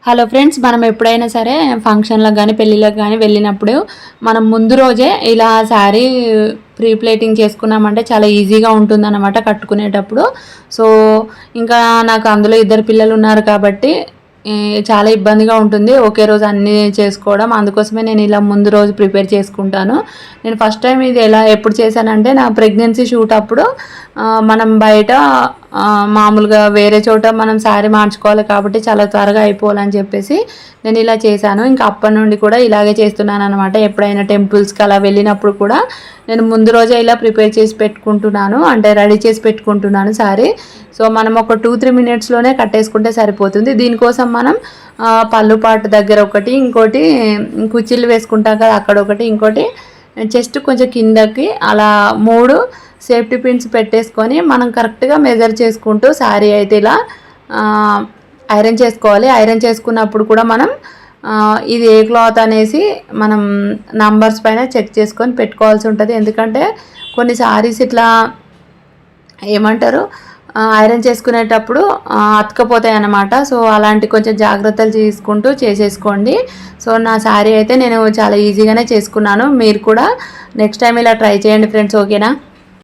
Hello friends, మనం ఎప్పుడైనా సరే ఫంక్షన్లకు కానీ పెళ్ళిళ్ళకి కానీ వెళ్ళినప్పుడు మనం ముందు రోజే ఇలా శారీ ప్రీ ప్లేటింగ్ చేసుకున్నామంటే చాలా ఈజీగా ఉంటుందన్నమాట కట్టుకునేటప్పుడు. సో ఇంకా నాకు అందులో ఇద్దరు పిల్లలు ఉన్నారు కాబట్టి చాలా ఇబ్బందిగా ఉంటుంది ఒకే రోజు అన్నీ చేసుకోవడం. అందుకోసమే నేను ఇలా ముందు రోజు ప్రిపేర్ చేసుకుంటాను. నేను ఫస్ట్ టైం ఇది ఎప్పుడు చేశానంటే నా ప్రెగ్నెన్సీ షూట్ అప్పుడు మనం బయట మామూలుగా వేరే చోట మనం శారీ మార్చుకోవాలి కాబట్టి చాలా త్వరగా అయిపోవాలని చెప్పేసి నేను ఇలా చేశాను. ఇంకా అప్పటి నుండి కూడా ఇలాగే చేస్తున్నాను అనమాట. ఎప్పుడైనా టెంపుల్స్కి అలా వెళ్ళినప్పుడు కూడా నేను ముందు రోజే ఇలా ప్రిపేర్ చేసి పెట్టుకుంటున్నాను, అంటే రెడీ చేసి పెట్టుకుంటున్నాను శారీ. సో మనం ఒక 2-3 మినిట్స్లోనే కట్టేసుకుంటే సరిపోతుంది. దీనికోసం మనం పళ్ళు పాటు దగ్గర ఒకటి, ఇంకోటి కుచ్చిళ్ళు వేసుకుంటాం కదా అక్కడ ఒకటి, ఇంకోటి చెస్ట్ కొంచెం కిందకి అలా 3 సేఫ్టీ పిన్స్ పెట్టేసుకొని మనం కరెక్ట్గా మెజర్ చేసుకుంటూ శారీ అయితే ఇలా ఐరన్ చేసుకోవాలి. ఐరన్ చేసుకున్నప్పుడు కూడా మనం ఇది ఏ క్లాత్ అనేసి మనం నంబర్స్ పైన చెక్ చేసుకొని పెట్టుకోవాల్సి ఉంటుంది. ఎందుకంటే కొన్ని శారీస్ ఇట్లా ఏమంటారు ఐరన్ చేసుకునేటప్పుడు అతుకపోతాయి అన్నమాట. సో అలాంటి కొంచెం జాగ్రత్తలు తీసుకుంటూ చేసేసుకోండి. సో నా శారీ అయితే నేను చాలా ఈజీగానే చేసుకున్నాను. మీరు కూడా నెక్స్ట్ టైం ఇలా ట్రై చేయండి ఫ్రెండ్స్, ఓకేనా?